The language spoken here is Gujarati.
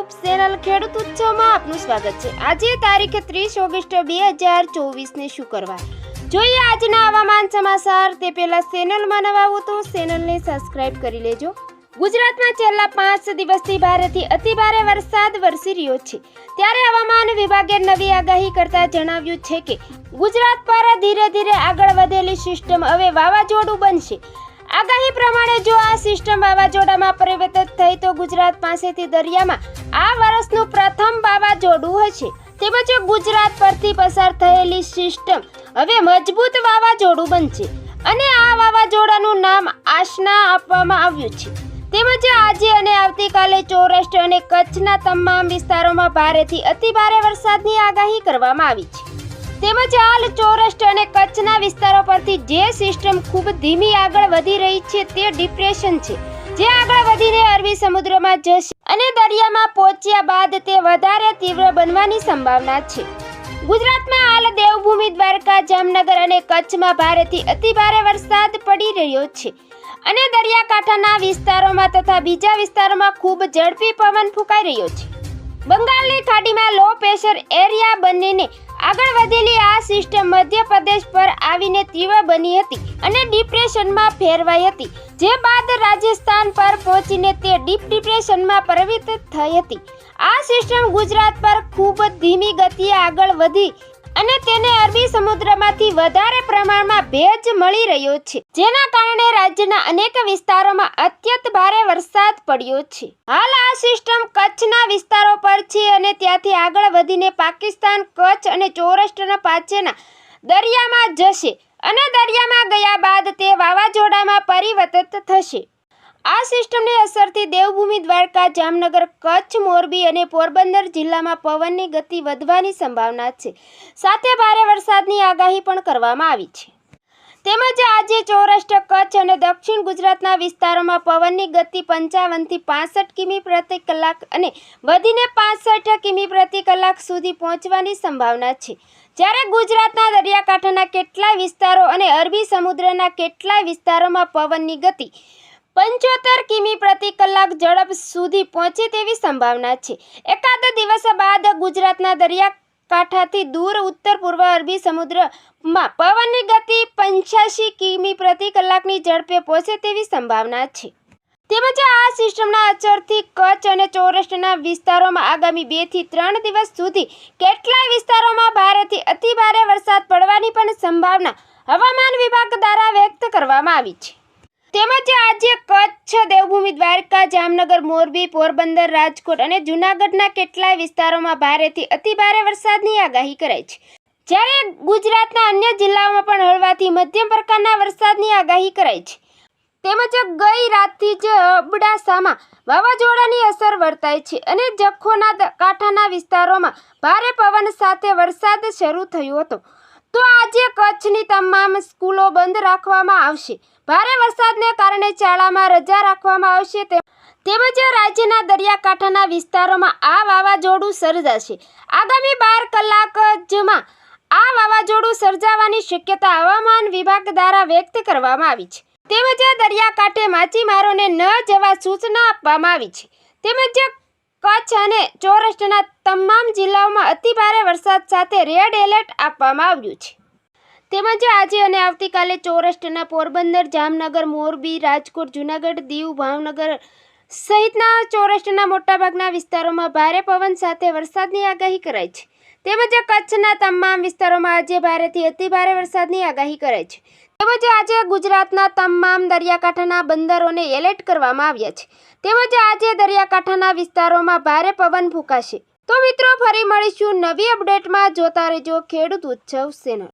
યુટ્યુબ ચેનલ ખેડૂત ઉત્સવમાં આપનું સ્વાગત છે। આજે તારીખ 30 ઓગસ્ટ 2024 ને શુક્રવાર। જોઈએ આજના હવામાન સમાચાર। તે પહેલા ચેનલમાં નવા હો તો ચેનલને સબસ્ક્રાઇબ કરી લેજો। ગુજરાતમાં છેલ્લા 5 દિવસથી ભારેથી અતિભારે વરસાદ વરસી રહ્યો છે, ત્યારે હવામાન વિભાગે નવી આગાહી કરતા જણાવ્યું છે કે ગુજરાત પર ધીરે ધીરે આગળ વધેલી સિસ્ટમ હવે વાવાઝોડું બનશે। આગાહી પ્રમાણે જો આ સિસ્ટમ વાવાઝોડામાં પરિવર્તિત થઈ તો ગુજરાત પાસેથી દરિયામાં આ વર્ષનું પ્રથમ વાવાઝોડું હશે। તેમજ ગુજરાત પરથી પસાર થયેલી સિસ્ટમ હવે મજબૂત વાવાઝોડું બનશે અને આ વાવાઝોડાનું નામ આશના આપવામાં આવ્યું છે। તેમજ આજે અને આવતીકાલે સૌરાષ્ટ્ર અને કચ્છના તમામ વિસ્તારોમાં ભારેથી અતિભારે વરસાદની આગાહી કરવામાં આવી છે। તેમજ હાલ સૌરાષ્ટ્ર અને કચ્છના વિસ્તારો પરથી જે સિસ્ટમ ખૂબ ધીમી આગળ વધી રહી છે તે ડિપ્રેશન છે, જે આગળ વધીને અરબી સમુદ્રમાં જશે અને દરિયામાં પહોંચ્યા બાદ તે વધારે તીવ્ર બનવાની સંભાવના છે। ગુજરાતમાં હાલ દેવભૂમિ, દ્વારકા, જામનગર અને કચ્છમાં ભારેથી અતિભારે વરસાદ પડી રહ્યો છે અને દરિયાકાંઠાના વિસ્તારોમાં તથા બીજા વિસ્તારોમાં ખૂબ ઝડપી પવન ફૂંકાઈ રહ્યો છે। બંગાળની ખાડીમાં લો પ્રેશર એરિયા બનીને આગળ વધેલી આ સિસ્ટમ મધ્યપ્રદેશ પર આવીને તીવ્ર બની હતી અને ડિપ્રેશનમાં ફેરવાઈ હતી, જે બાદ રાજસ્થાન પર પહોંચીને તે ડીપ ડિપ્રેશનમાં પરિવર્તિત થઈ હતી। આ સિસ્ટમ ગુજરાત પર ખૂબ ધીમી ગતિએ આગળ વધી અને તેને અરબી સમુદ્રમાંથી વધારે પ્રમાણમાં ભેજ મળી રહ્યો છે, જેના કારણે રાજ્યના અનેક વિસ્તારોમાં અત્યંત ભારે વરસાદ પડ્યો છે। હાલ આ સિસ્ટમ કચ્છના વિસ્તારો પર છે અને ત્યાંથી આગળ વધીને પાકિસ્તાન, કચ્છ અને સૌરાષ્ટ્રના પાસેના દરિયામાં જશે અને દરિયામાં ગયા બાદ તે વાવાઝોડામાં પરિવર્તિત થશે। આ સિસ્ટમની અસરથી દેવભૂમિ, દ્વારકા, જામનગર, કચ્છ, મોરબી અને પોરબંદર જિલ્લામાં પવનની ગતિ વધવાની સંભાવના છે, સાથે ભારે વરસાદની આગાહી પણ કરવામાં આવી છે। તેમજ આજે સૌરાષ્ટ્ર, કચ્છ અને દક્ષિણ ગુજરાતના વિસ્તારોમાં પવનની ગતિ 55 થી 65 કિમી પ્રતિ કલાક અને વધીને 65 કિમી પ્રતિ કલાક સુધી પહોંચવાની સંભાવના છે, જ્યારે ગુજરાતના દરિયાકાંઠાના કેટલાય વિસ્તારો અને અરબી સમુદ્રના કેટલાય વિસ્તારોમાં પવનની ગતિ 75 કિમી પ્રતિ કલાક ઝડપ સુધી પહોંચે તેવી સંભાવના છે। એકાદ દિવસ બાદ ગુજરાતના દરિયાકાંઠાથી દૂર ઉત્તર પૂર્વ અરબી સમુદ્રમાં પવનની ગતિ 85 કિમી પ્રતિ કલાકની ઝડપે પહોંચે તેવી સંભાવના છે। તેમજ આ સિસ્ટમના અસરથી કચ્છ અને સૌરાષ્ટ્રના વિસ્તારોમાં આગામી 2 થી 3 દિવસ સુધી કેટલાય વિસ્તારોમાં ભારેથી અતિભારે વરસાદ પડવાની પણ સંભાવના હવામાન વિભાગ દ્વારા વ્યક્ત કરવામાં આવી છે। તેમજ આજે કચ્છ, દેવભૂમિ, દ્વારકા, જામનગર, મોરબી, પોરબંદર, રાજકોટ અને જૂનાગઢના કેટલાય વિસ્તારોમાં ભારેથી અતિભારે વરસાદની આગાહી કરાઈ છે, જ્યારે ગુજરાતના અન્ય જિલ્લાઓમાં પણ હળવાથી મધ્યમ પ્રકારના વરસાદની આગાહી કરાઈ છે। તેમજ ગઈ રાતથી જ અબડાસામાં વાવાઝોડાની અસર વર્તાય છે અને જખૌના કાંઠાના વિસ્તારોમાં ભારે પવન સાથે વરસાદ શરૂ થયો હતો, તો આજે કચ્છની તમામ સ્કૂલો બંધ રાખવામાં આવશે। ભારે વરસાદને કારણે શાળામાં રજા રાખવામાં આવશે। તેમજ રાજ્યના દરિયાકાંઠાના વિસ્તારોમાં આ વાવાઝોડું સર્જાશે। આગામી 12 કલાકમાં આ વાવાઝોડું સર્જાવાની શક્યતા હવામાન વિભાગ દ્વારા વ્યક્ત કરવામાં આવી છે। તેમજ દરિયાકાંઠે માછીમારોને ન જવા સૂચના આપવામાં આવી છે। તેમજ કચ્છ અને સૌરાષ્ટ્રના તમામ જિલ્લાઓમાં અતિભારે વરસાદ સાથે રેડ એલર્ટ આપવામાં આવ્યું છે। તેમજ આજે અને આવતીકાલે સૌરાષ્ટ્રના પોરબંદર, જામનગર, મોરબી, રાજકોટ, જૂનાગઢ, દીવ, ભાવનગર સહિતના સૌરાષ્ટ્રના મોટાભાગના વિસ્તારોમાં ભારે પવન સાથે વરસાદની આગાહી કરાઈ છે। તેમજ કચ્છના તમામ વિસ્તારોમાં આજે ભારેથી અતિભારે વરસાદની આગાહી કરાઈ છે। તેમજ આજે ગુજરાતના તમામ દરિયાકાંઠાના બંદરોને એલર્ટ કરવામાં આવ્યા છે। તેમજ આજે દરિયાકાંઠાના વિસ્તારોમાં ભારે પવન ફૂંકાશે। તો મિત્રો, ફરી મળીશું નવી અપડેટમાં। જોતા રહેજો ખેડૂત ઉત્સવ ચેનલ।